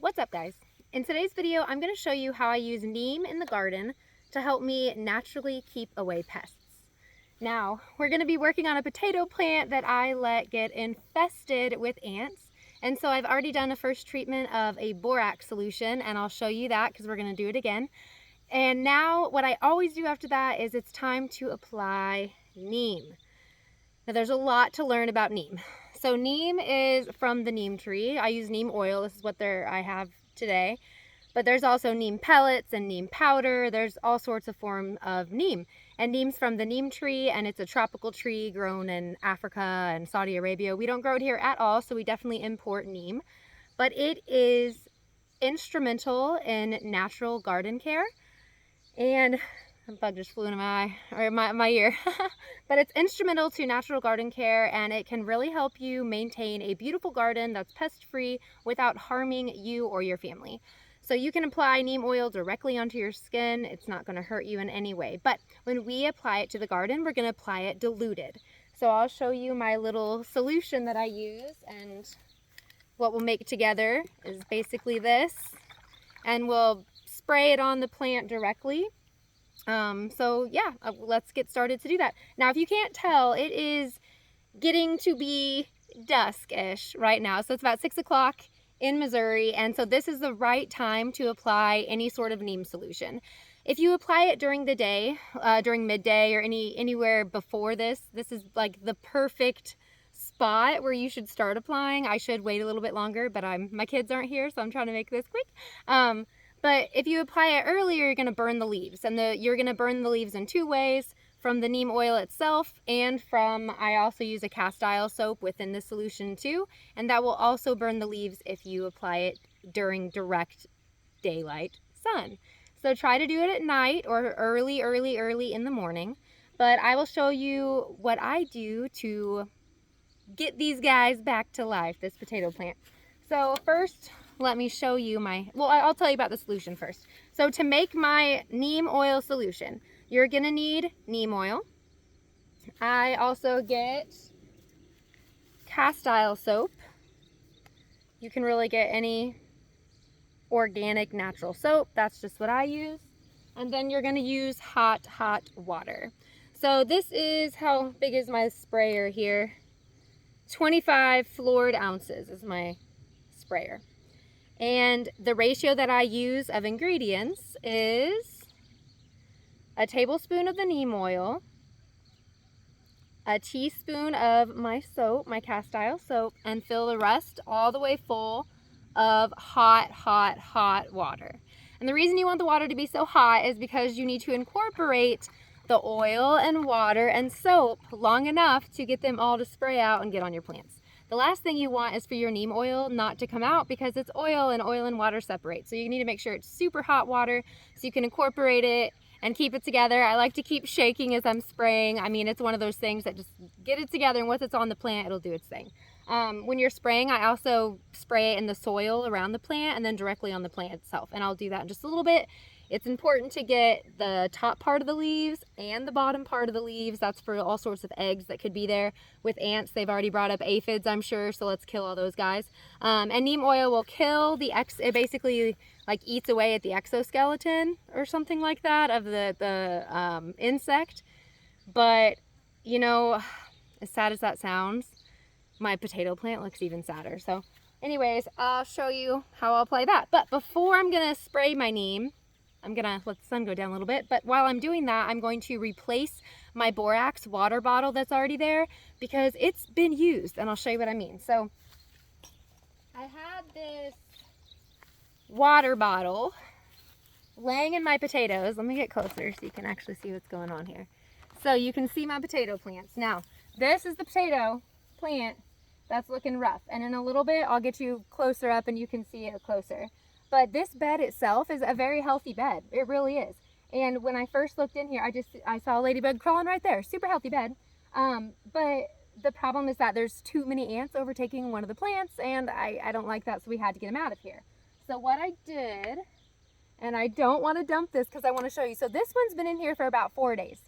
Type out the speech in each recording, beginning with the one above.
What's up, guys? In today's video, I'm going to show you how I use neem in the garden to help me naturally keep away pests. Now, we're going to be working on a potato plant that I let get infested with ants. And so I've already done a first treatment of a borax solution, and I'll show you that because we're going to do it again. And now what I always do after that is it's time to apply neem. Now, there's a lot to learn about neem. So neem is from the neem tree. I use neem oil. This is what I have today. But there's also neem pellets and neem powder. There's all sorts of form of neem. And neem's from the neem tree, and it's a tropical tree grown in Africa and Saudi Arabia. We don't grow it here at all, so we definitely import neem. But it is instrumental in natural garden care. And a bug just flew into my eye, or my ear. But it's instrumental to natural garden care, and it can really help you maintain a beautiful garden that's pest-free without harming you or your family. So you can apply neem oil directly onto your skin. It's not going to hurt you in any way. But when we apply it to the garden, we're going to apply it diluted. So I'll show you my little solution that I use, and what we'll make together is basically this, and we'll spray it on the plant directly. So yeah, let's get started to do that. Now, if you can't tell, it is getting to be dusk-ish right now. So it's about 6 o'clock in Missouri. And so this is the right time to apply any sort of neem solution. If you apply it during the day, during midday or anywhere before this is like the perfect spot where you should start applying. I should wait a little bit longer, but my kids aren't here, so I'm trying to make this quick. But if you apply it earlier, you're going to burn the leaves. And you're going to burn the leaves in two ways, from the neem oil itself and from, I also use a cast iron soap within the solution too. And that will also burn the leaves if you apply it during direct daylight sun. So try to do it at night or early in the morning. But I will show you what I do to get these guys back to life, this potato plant. So first, let me show you I'll tell you about the solution first. So to make my neem oil solution, you're gonna need neem oil. I also get cast iron soap. You can really get any organic natural soap. That's just what I use. And then you're gonna use hot water. So this is, how big is my sprayer here? 25 floored ounces is my sprayer. And the ratio that I use of ingredients is a tablespoon of the neem oil, a teaspoon of my soap, my cast iron soap, and fill the rest all the way full of hot water. And the reason you want the water to be so hot is because you need to incorporate the oil and water and soap long enough to get them all to spray out and get on your plants. The last thing you want is for your neem oil not to come out, because it's oil and water separate. So you need to make sure it's super hot water so you can incorporate it and keep it together. I like to keep shaking as I'm spraying. I mean, it's one of those things that just get it together, and once it's on the plant, it'll do its thing. When you're spraying, I also spray it in the soil around the plant and then directly on the plant itself. And I'll do that in just a little bit. It's important to get the top part of the leaves and the bottom part of the leaves. That's for all sorts of eggs that could be there. With ants, they've already brought up aphids, I'm sure, so let's kill all those guys. And neem oil will kill it basically like eats away at the exoskeleton or something like that of the insect. But, you know, as sad as that sounds, my potato plant looks even sadder. So anyways, I'll show you how I'll apply that. But before I'm going to spray my neem, I'm gonna let the sun go down a little bit, but while I'm doing that, I'm going to replace my borax water bottle that's already there because it's been used, and I'll show you what I mean. So I had this water bottle laying in my potatoes. Let me get closer so you can actually see what's going on here. So you can see my potato plants. Now, this is the potato plant that's looking rough, and in a little bit, I'll get you closer up and you can see it closer. But this bed itself is a very healthy bed. It really is. And when I first looked in here, I saw a ladybug crawling right there. Super healthy bed. But the problem is that there's too many ants overtaking one of the plants, and I don't like that, so we had to get them out of here. So what I did, and I don't want to dump this because I want to show you. So this one's been in here for about 4 days,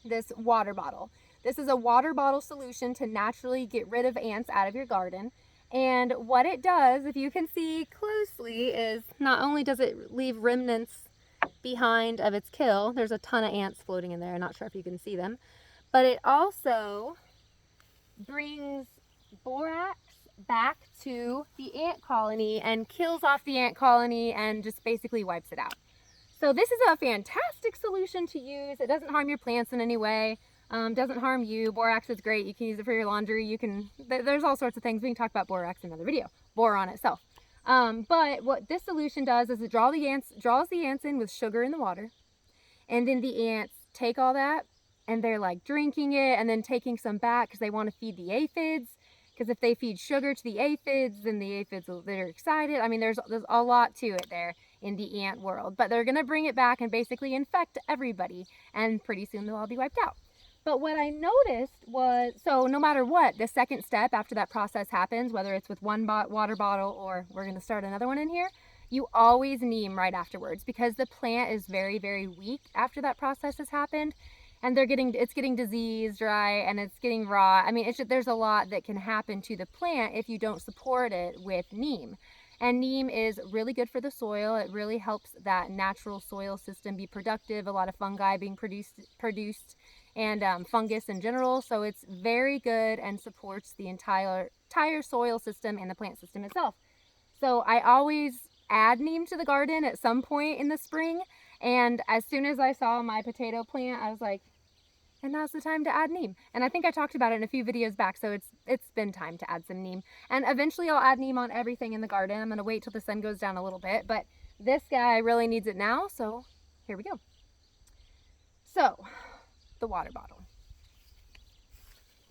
this water bottle. This is a water bottle solution to naturally get rid of ants out of your garden. And what it does, if you can see closely, is not only does it leave remnants behind of its kill, there's a ton of ants floating in there, I'm not sure if you can see them, but it also brings borax back to the ant colony and kills off the ant colony and just basically wipes it out. So this is a fantastic solution to use. It doesn't harm your plants in any way. Doesn't harm you. Borax is great. You can use it for your laundry. You can, there's all sorts of things. We can talk about borax in another video, boron itself. But what this solution does is it draws the ants in with sugar in the water. And then the ants take all that and they're like drinking it and then taking some back because they want to feed the aphids. Because if they feed sugar to the aphids, then the aphids, they're excited. I mean, there's a lot to it there in the ant world. But they're going to bring it back and basically infect everybody. And pretty soon they'll all be wiped out. But what I noticed was, so no matter what, the second step after that process happens, whether it's with one water bottle or we're going to start another one in here, you always neem right afterwards because the plant is very, very weak after that process has happened. And it's getting diseased, right? And it's getting raw. I mean, there's a lot that can happen to the plant if you don't support it with neem. And neem is really good for the soil. It really helps that natural soil system be productive. A lot of fungi being produced and fungus in general. So it's very good and supports the entire soil system and the plant system itself. So I always add neem to the garden at some point in the spring. And as soon as I saw my potato plant, I was like, and now's the time to add neem. And I think I talked about it in a few videos back, so it's been time to add some neem. And eventually I'll add neem on everything in the garden. I'm gonna wait till the sun goes down a little bit, but this guy really needs it now, so here we go. So, the water bottle.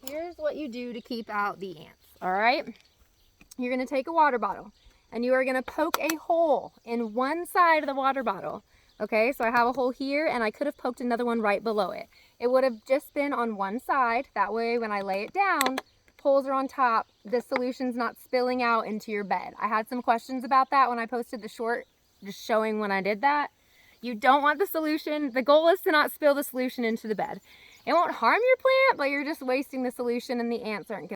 Here's what you do to keep out the ants, all right? You're gonna take a water bottle and you are gonna poke a hole in one side of the water bottle. Okay, so I have a hole here and I could have poked another one right below it. It would have just been on one side. That way when I lay it down, holes are on top, the solution's not spilling out into your bed. I had some questions about that when I posted the short, just showing when I did that. You don't want the solution. The goal is to not spill the solution into the bed. It won't harm your plant, but you're just wasting the solution and the ants aren't